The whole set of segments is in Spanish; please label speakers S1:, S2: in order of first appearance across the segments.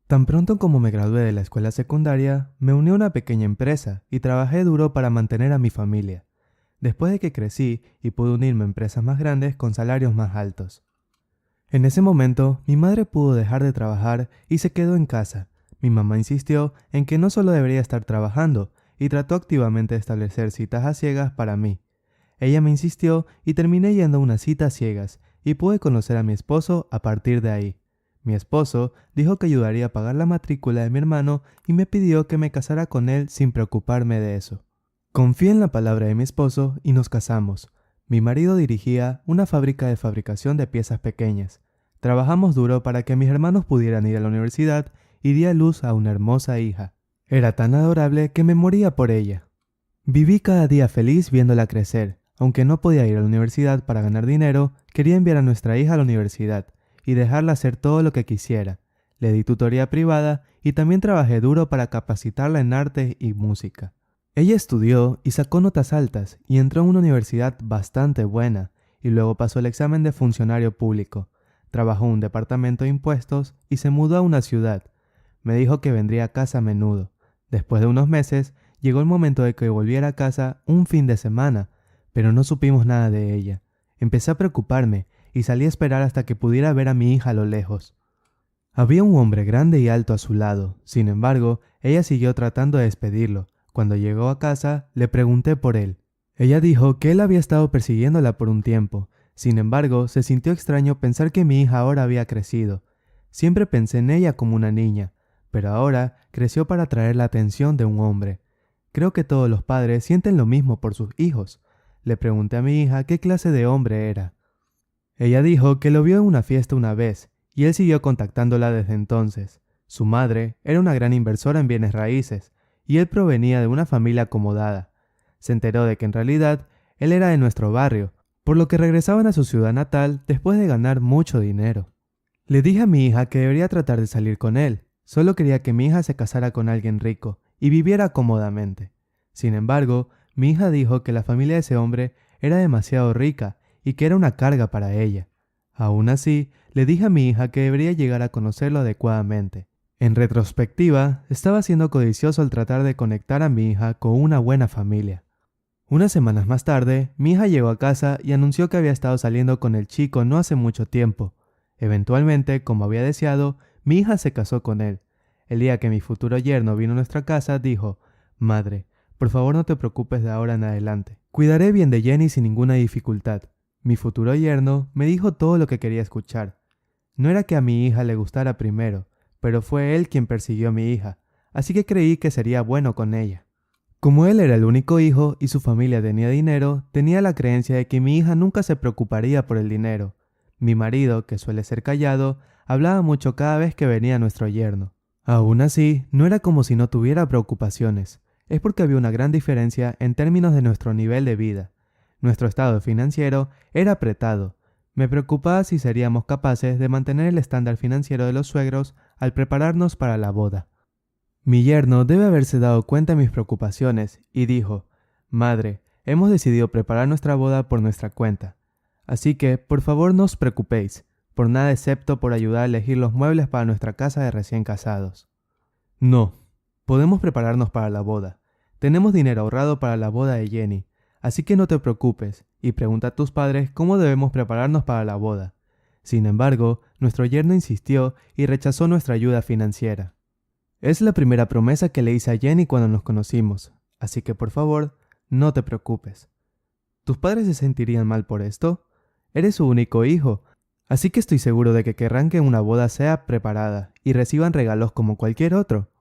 S1: Tan pronto como me gradué de la escuela secundaria, me uní a una pequeña empresa y trabajé duro para mantener a mi familia. Después de que crecí y pude unirme a empresas más grandes con salarios más altos. En ese momento, mi madre pudo dejar de trabajar y se quedó en casa. Mi mamá insistió en que no solo debería estar trabajando y trató activamente de establecer citas a ciegas para mí. Ella me insistió y terminé yendo a unas citas ciegas y pude conocer a mi esposo a partir de ahí. Mi esposo dijo que ayudaría a pagar la matrícula de mi hermano y me pidió que me casara con él sin preocuparme de eso. Confié en la palabra de mi esposo y nos casamos. Mi marido dirigía una fábrica de fabricación de piezas pequeñas. Trabajamos duro para que mis hermanos pudieran ir a la universidad y di a luz a una hermosa hija. Era tan adorable que me moría por ella. Viví cada día feliz viéndola crecer. Aunque no podía ir a la universidad para ganar dinero, quería enviar a nuestra hija a la universidad y dejarla hacer todo lo que quisiera. Le di tutoría privada y también trabajé duro para capacitarla en arte y música. Ella estudió y sacó notas altas y entró en una universidad bastante buena y luego pasó el examen de funcionario público. Trabajó en un departamento de impuestos y se mudó a una ciudad. Me dijo que vendría a casa a menudo. Después de unos meses, llegó el momento de que volviera a casa un fin de semana, pero no supimos nada de ella. Empecé a preocuparme y salí a esperar hasta que pudiera ver a mi hija a lo lejos. Había un hombre grande y alto a su lado. Sin embargo, ella siguió tratando de despedirlo. Cuando llegó a casa, le pregunté por él. Ella dijo que él había estado persiguiéndola por un tiempo. Sin embargo, se sintió extraño pensar que mi hija ahora había crecido. Siempre pensé en ella como una niña, pero ahora creció para atraer la atención de un hombre. Creo que todos los padres sienten lo mismo por sus hijos. Le pregunté a mi hija qué clase de hombre era. Ella dijo que lo vio en una fiesta una vez, y él siguió contactándola desde entonces. Su madre era una gran inversora en bienes raíces, y él provenía de una familia acomodada. Se enteró de que en realidad él era de nuestro barrio, por lo que regresaban a su ciudad natal después de ganar mucho dinero. Le dije a mi hija que debería tratar de salir con él. Solo quería que mi hija se casara con alguien rico y viviera cómodamente. Sin embargo, mi hija dijo que la familia de ese hombre era demasiado rica y que era una carga para ella. Aún así, le dije a mi hija que debería llegar a conocerlo adecuadamente. En retrospectiva, estaba siendo codicioso al tratar de conectar a mi hija con una buena familia. Unas semanas más tarde, mi hija llegó a casa y anunció que había estado saliendo con el chico no hace mucho tiempo. Eventualmente, como había deseado, mi hija se casó con él. El día que mi futuro yerno vino a nuestra casa, dijo: «Madre, por favor no te preocupes de ahora en adelante. Cuidaré bien de Jenny sin ninguna dificultad». Mi futuro yerno me dijo todo lo que quería escuchar. No era que a mi hija le gustara primero, pero fue él quien persiguió a mi hija, así que creí que sería bueno con ella. Como él era el único hijo y su familia tenía dinero, tenía la creencia de que mi hija nunca se preocuparía por el dinero. Mi marido, que suele ser callado, hablaba mucho cada vez que venía nuestro yerno. Aún así, no era como si no tuviera preocupaciones. Es porque había una gran diferencia en términos de nuestro nivel de vida. Nuestro estado financiero era apretado. Me preocupaba si seríamos capaces de mantener el estándar financiero de los suegros al prepararnos para la boda. Mi yerno debe haberse dado cuenta de mis preocupaciones y dijo: «Madre, hemos decidido preparar nuestra boda por nuestra cuenta. Así que, por favor, no os preocupéis, por nada excepto por ayudar a elegir los muebles para nuestra casa de recién casados». No, podemos prepararnos para la boda. Tenemos dinero ahorrado para la boda de Jenny, así que no te preocupes y pregunta a tus padres cómo debemos prepararnos para la boda. Sin embargo, nuestro yerno insistió y rechazó nuestra ayuda financiera. Es la primera promesa que le hice a Jenny cuando nos conocimos, así que por favor, no te preocupes. ¿Tus padres se sentirían mal por esto? Eres su único hijo, así que estoy seguro de que querrán que una boda sea preparada y reciban regalos como cualquier otro.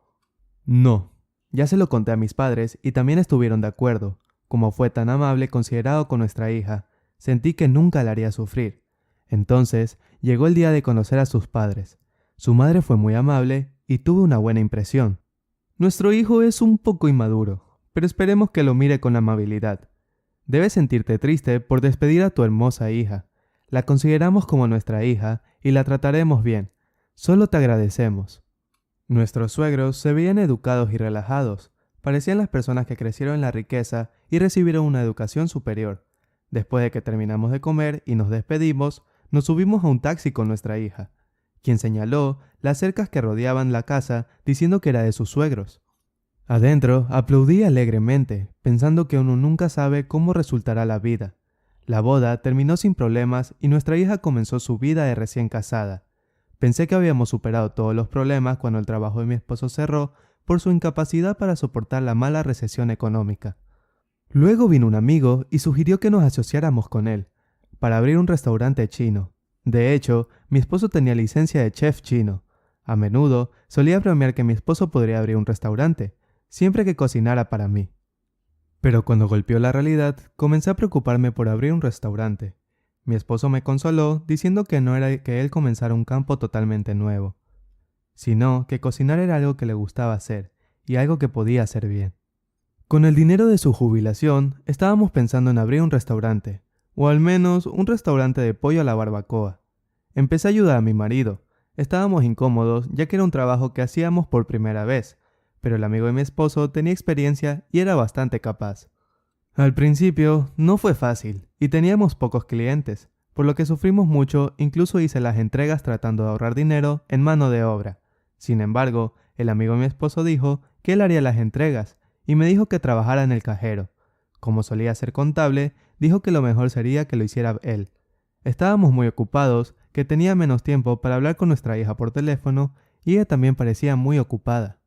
S1: No, ya se lo conté a mis padres y también estuvieron de acuerdo. Como fue tan amable y considerado con nuestra hija, sentí que nunca la haría sufrir. Entonces, llegó el día de conocer a sus padres. Su madre fue muy amable y tuve una buena impresión. Nuestro hijo es un poco inmaduro, pero esperemos que lo mire con amabilidad. Debes sentirte triste por despedir a tu hermosa hija. La consideramos como nuestra hija y la trataremos bien. Solo te agradecemos. Nuestros suegros se veían educados y relajados. Parecían las personas que crecieron en la riqueza y recibieron una educación superior. Después de que terminamos de comer y nos despedimos, nos subimos a un taxi con nuestra hija. quien señaló las cercas que rodeaban la casa diciendo que era de sus suegros. Adentro aplaudí alegremente, pensando que uno nunca sabe cómo resultará la vida. La boda terminó sin problemas y nuestra hija comenzó su vida de recién casada. Pensé que habíamos superado todos los problemas cuando el trabajo de mi esposo cerró por su incapacidad para soportar la mala recesión económica. Luego vino un amigo y sugirió que nos asociáramos con él, para abrir un restaurante chino. De hecho, mi esposo tenía licencia de chef chino. A menudo solía bromear que mi esposo podría abrir un restaurante, siempre que cocinara para mí. Pero cuando golpeó la realidad, comencé a preocuparme por abrir un restaurante. Mi esposo me consoló diciendo que no era que él comenzara un campo totalmente nuevo, sino que cocinar era algo que le gustaba hacer y algo que podía hacer bien. Con el dinero de su jubilación, estábamos pensando en abrir un restaurante, o al menos un restaurante de pollo a la barbacoa. Empecé a ayudar a mi marido. Estábamos incómodos ya que era un trabajo que hacíamos por primera vez, pero el amigo de mi esposo tenía experiencia y era bastante capaz. Al principio no fue fácil y teníamos pocos clientes, por lo que sufrimos mucho, incluso hice las entregas tratando de ahorrar dinero en mano de obra. Sin embargo, el amigo de mi esposo dijo que él haría las entregas y me dijo que trabajara en el cajero. Como solía ser contable, dijo que lo mejor sería que lo hiciera él. Estábamos muy ocupados, que tenía menos tiempo para hablar con nuestra hija por teléfono y ella también parecía muy ocupada.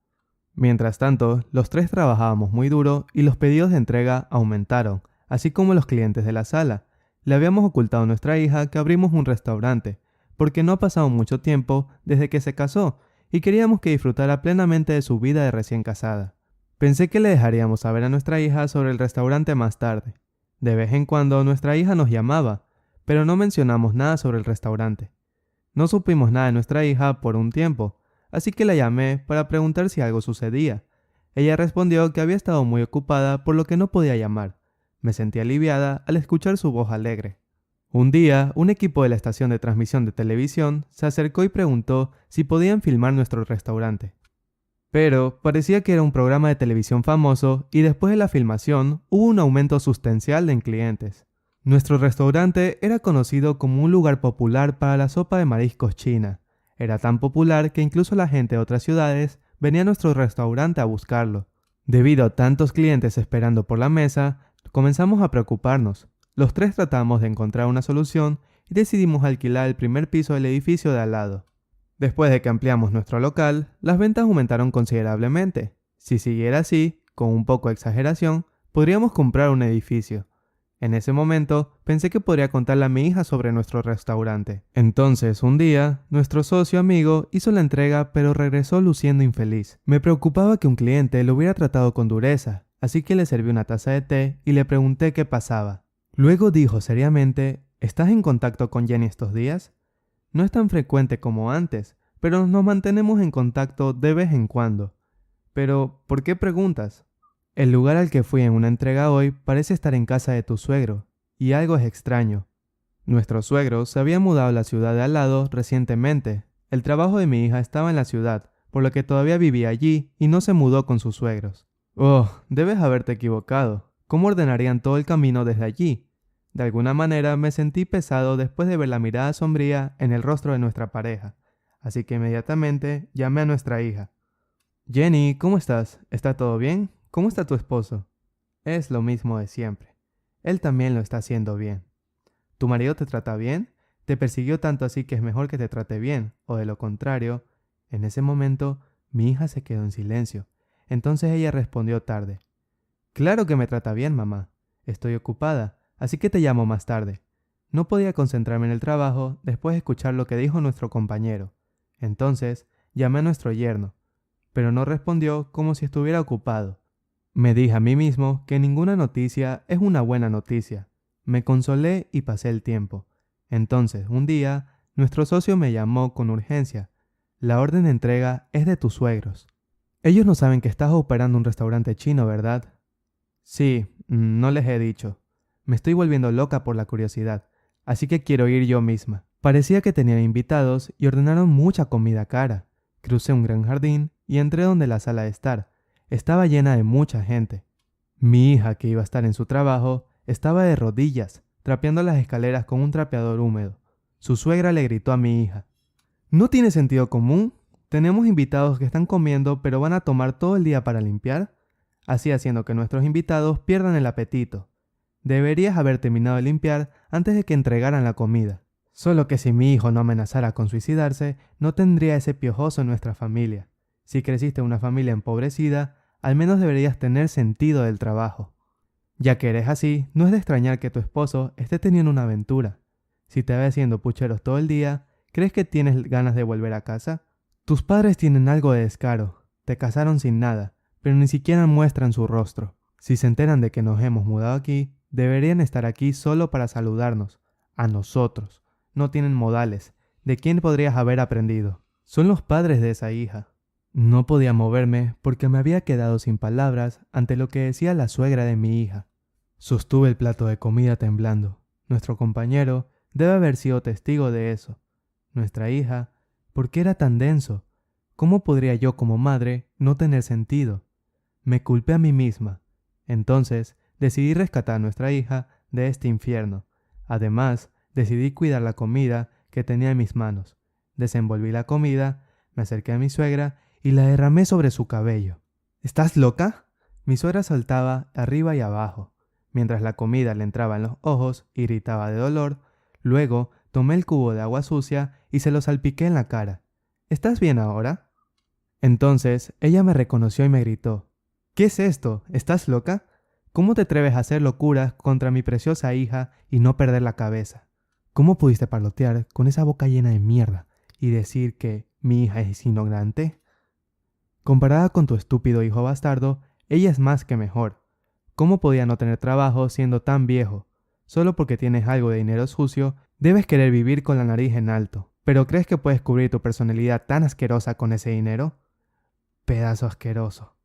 S1: Mientras tanto, los tres trabajábamos muy duro y los pedidos de entrega aumentaron, así como los clientes de la sala. Le habíamos ocultado a nuestra hija que abrimos un restaurante, porque no ha pasado mucho tiempo desde que se casó y queríamos que disfrutara plenamente de su vida de recién casada. Pensé que le dejaríamos saber a nuestra hija sobre el restaurante más tarde. De vez en cuando nuestra hija nos llamaba, pero no mencionamos nada sobre el restaurante. No supimos nada de nuestra hija por un tiempo, así que la llamé para preguntar si algo sucedía. Ella respondió que había estado muy ocupada por lo que no podía llamar. Me sentí aliviada al escuchar su voz alegre. Un día, un equipo de la estación de transmisión de televisión se acercó y preguntó si podían filmar nuestro restaurante. Pero parecía que era un programa de televisión famoso y después de la filmación hubo un aumento sustancial en clientes. Nuestro restaurante era conocido como un lugar popular para la sopa de mariscos china. Era tan popular que incluso la gente de otras ciudades venía a nuestro restaurante a buscarlo. Debido a tantos clientes esperando por la mesa, comenzamos a preocuparnos. Los tres tratamos de encontrar una solución y decidimos alquilar el primer piso del edificio de al lado. Después de que ampliamos nuestro local, las ventas aumentaron considerablemente. Si siguiera así, con un poco de exageración, podríamos comprar un edificio. En ese momento, pensé que podría contarle a mi hija sobre nuestro restaurante. Entonces, un día, nuestro socio amigo hizo la entrega pero regresó luciendo infeliz. Me preocupaba que un cliente lo hubiera tratado con dureza, así que le serví una taza de té y le pregunté qué pasaba. Luego dijo seriamente, ¿estás en contacto con Jenny estos días? No es tan frecuente como antes, pero nos mantenemos en contacto de vez en cuando. Pero, ¿por qué preguntas? El lugar al que fui en una entrega hoy parece estar en casa de tu suegro, y algo es extraño. Nuestro suegro se había mudado a la ciudad de al lado recientemente. El trabajo de mi hija estaba en la ciudad, por lo que todavía vivía allí y no se mudó con sus suegros. Oh, debes haberte equivocado. ¿Cómo ordenarían todo el camino desde allí? De alguna manera me sentí pesado después de ver la mirada sombría en el rostro de nuestra pareja, así que inmediatamente llamé a nuestra hija. Jenny, ¿cómo estás? ¿Está todo bien? ¿Cómo está tu esposo? Es lo mismo de siempre. Él también lo está haciendo bien. ¿Tu marido te trata bien? ¿Te persiguió tanto así que es mejor que te trate bien? O de lo contrario. En ese momento, mi hija se quedó en silencio. Entonces ella respondió tarde. Claro que me trata bien, mamá. Estoy ocupada, así que te llamo más tarde. No podía concentrarme en el trabajo después de escuchar lo que dijo nuestro compañero. Entonces, llamé a nuestro yerno, pero no respondió como si estuviera ocupado. Me dije a mí mismo que ninguna noticia es una buena noticia. Me consolé y pasé el tiempo. Entonces, un día, nuestro socio me llamó con urgencia. La orden de entrega es de tus suegros. Ellos no saben que estás operando un restaurante chino, ¿verdad? Sí, no les he dicho. Me estoy volviendo loca por la curiosidad, así que quiero ir yo misma. Parecía que tenían invitados y ordenaron mucha comida cara. Crucé un gran jardín y entré donde la sala de estar. Estaba llena de mucha gente. Mi hija, que iba a estar en su trabajo, estaba de rodillas, trapeando las escaleras con un trapeador húmedo. Su suegra le gritó a mi hija. ¿No tiene sentido común? Tenemos invitados que están comiendo pero van a tomar todo el día para limpiar, así haciendo que nuestros invitados pierdan el apetito. Deberías haber terminado de limpiar antes de que entregaran la comida. Solo que si mi hijo no amenazara con suicidarse, no tendría ese piojoso en nuestra familia. Si creciste en una familia empobrecida, al menos deberías tener sentido del trabajo. Ya que eres así, no es de extrañar que tu esposo esté teniendo una aventura. Si te ve haciendo pucheros todo el día, ¿crees que tienes ganas de volver a casa? Tus padres tienen algo de descaro. Te casaron sin nada, pero ni siquiera muestran su rostro. Si se enteran de que nos hemos mudado aquí, deberían estar aquí solo para saludarnos. A nosotros. No tienen modales. ¿De quién podrías haber aprendido? Son los padres de esa hija. No podía moverme porque me había quedado sin palabras ante lo que decía la suegra de mi hija. Sostuve el plato de comida temblando. Nuestro compañero debe haber sido testigo de eso. Nuestra hija, ¿por qué era tan denso? ¿Cómo podría yo como madre no tener sentido? Me culpé a mí misma. Entonces decidí rescatar a nuestra hija de este infierno. Además, decidí cuidar la comida que tenía en mis manos. Desenvolví la comida, me acerqué a mi suegra y la derramé sobre su cabello. ¿Estás loca? Mi suegra saltaba arriba y abajo, mientras la comida le entraba en los ojos y gritaba de dolor. Luego tomé el cubo de agua sucia y se lo salpiqué en la cara. ¿Estás bien ahora? Entonces ella me reconoció y me gritó. ¿Qué es esto? ¿Estás loca? ¿Cómo te atreves a hacer locuras contra mi preciosa hija y no perder la cabeza? ¿Cómo pudiste parlotear con esa boca llena de mierda y decir que mi hija es ignorante? Comparada con tu estúpido hijo bastardo, ella es más que mejor. ¿Cómo podía no tener trabajo siendo tan viejo? Solo porque tienes algo de dinero sucio, debes querer vivir con la nariz en alto. ¿Pero crees que puedes cubrir tu personalidad tan asquerosa con ese dinero? Pedazo asqueroso.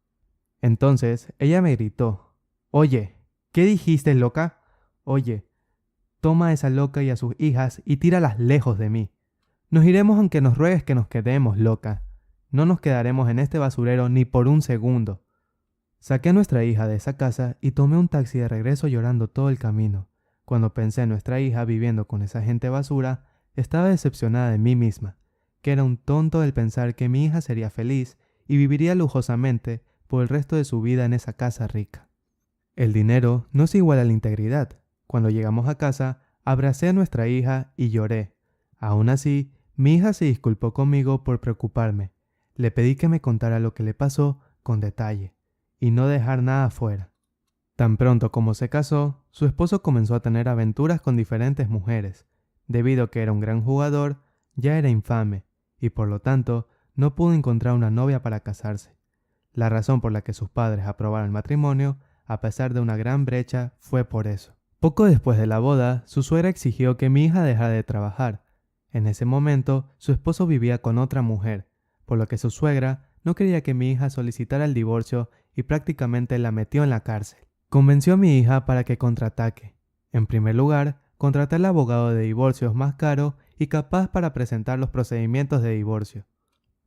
S1: Entonces ella me gritó. Oye, ¿qué dijiste, loca? Oye, toma a esa loca y a sus hijas y tíralas lejos de mí. Nos iremos aunque nos ruegues que nos quedemos, loca. No nos quedaremos en este basurero ni por un segundo. Saqué a nuestra hija de esa casa y tomé un taxi de regreso llorando todo el camino. Cuando pensé en nuestra hija viviendo con esa gente basura, estaba decepcionada de mí misma, que era un tonto el pensar que mi hija sería feliz y viviría lujosamente por el resto de su vida en esa casa rica. El dinero no es igual a la integridad. Cuando llegamos a casa, abracé a nuestra hija y lloré. Aún así, mi hija se disculpó conmigo por preocuparme. Le pedí que me contara lo que le pasó con detalle y no dejar nada fuera. Tan pronto como se casó, su esposo comenzó a tener aventuras con diferentes mujeres. Debido a que era un gran jugador, ya era infame y por lo tanto no pudo encontrar una novia para casarse. La razón por la que sus padres aprobaron el matrimonio, a pesar de una gran brecha, fue por eso. Poco después de la boda, su suegra exigió que mi hija dejara de trabajar. En ese momento, su esposo vivía con otra mujer, por lo que su suegra no quería que mi hija solicitara el divorcio y prácticamente la metió en la cárcel. Convenció a mi hija para que contraataque. En primer lugar, contraté al abogado de divorcios más caro y capaz para presentar los procedimientos de divorcio.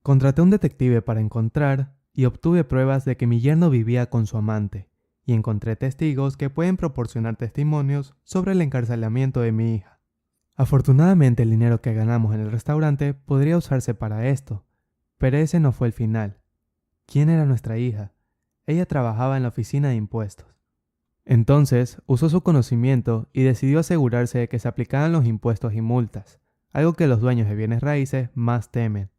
S1: Contraté a un detective para encontrar y obtuve pruebas de que mi yerno vivía con su amante, y encontré testigos que pueden proporcionar testimonios sobre el encarcelamiento de mi hija. Afortunadamente el dinero que ganamos en el restaurante podría usarse para esto, pero ese no fue el final. ¿Quién era nuestra hija? Ella trabajaba en la oficina de impuestos. Entonces usó su conocimiento y decidió asegurarse de que se aplicaran los impuestos y multas, algo que los dueños de bienes raíces más temen.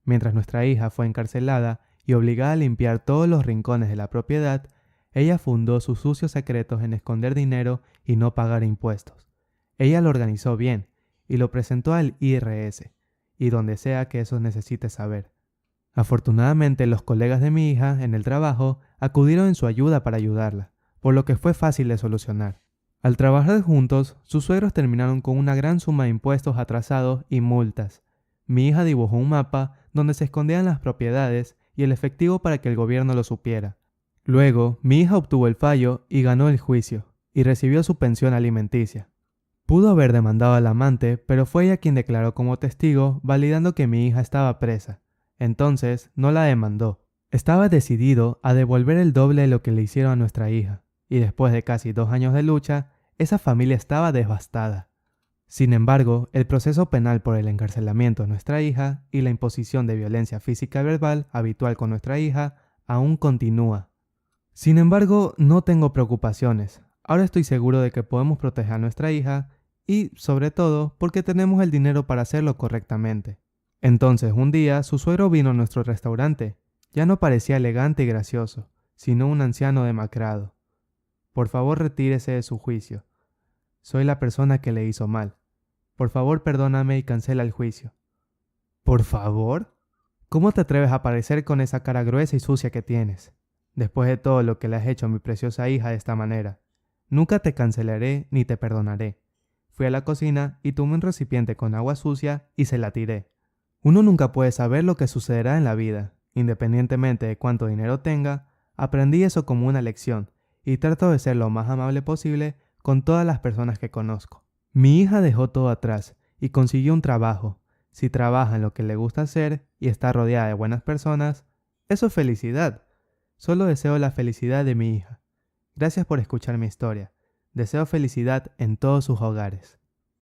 S1: Mientras nuestra hija fue encarcelada y obligada a limpiar todos los rincones de la propiedad, ella fundó sus sucios secretos en esconder dinero y no pagar impuestos. Ella lo organizó bien y lo presentó al IRS, y donde sea que eso necesite saber. Afortunadamente, los colegas de mi hija en el trabajo acudieron en su ayuda para ayudarla, por lo que fue fácil de solucionar. Al trabajar juntos, sus suegros terminaron con una gran suma de impuestos atrasados y multas. Mi hija dibujó un mapa donde se escondían las propiedades y el efectivo para que el gobierno lo supiera. Luego, mi hija obtuvo el fallo y ganó el juicio, y recibió su pensión alimenticia. Pudo haber demandado al amante, pero fue ella quien declaró como testigo, validando que mi hija estaba presa. Entonces, no la demandó. Estaba decidido a devolver el doble de lo que le hicieron a nuestra hija, y después de casi 2 años de lucha, esa familia estaba devastada. Sin embargo, el proceso penal por el encarcelamiento de nuestra hija y la imposición de violencia física y verbal habitual con nuestra hija aún continúa. Sin embargo, no tengo preocupaciones. Ahora estoy seguro de que podemos proteger a nuestra hija y, sobre todo, porque tenemos el dinero para hacerlo correctamente. Entonces, un día, su suegro vino a nuestro restaurante. Ya no parecía elegante y gracioso, sino un anciano demacrado. Por favor, retírese de su juicio. Soy la persona que le hizo mal. Por favor, perdóname y cancela el juicio. ¿Por favor? ¿Cómo te atreves a aparecer con esa cara gruesa y sucia que tienes? Después de todo lo que le has hecho a mi preciosa hija de esta manera. Nunca te cancelaré ni te perdonaré. Fui a la cocina y tomé un recipiente con agua sucia y se la tiré. Uno nunca puede saber lo que sucederá en la vida. Independientemente de cuánto dinero tenga, aprendí eso como una lección y trato de ser lo más amable posible con todas las personas que conozco. Mi hija dejó todo atrás y consiguió un trabajo. Si trabaja en lo que le gusta hacer y está rodeada de buenas personas, eso es felicidad. Solo deseo la felicidad de mi hija. Gracias por escuchar mi historia. Deseo felicidad en todos sus hogares.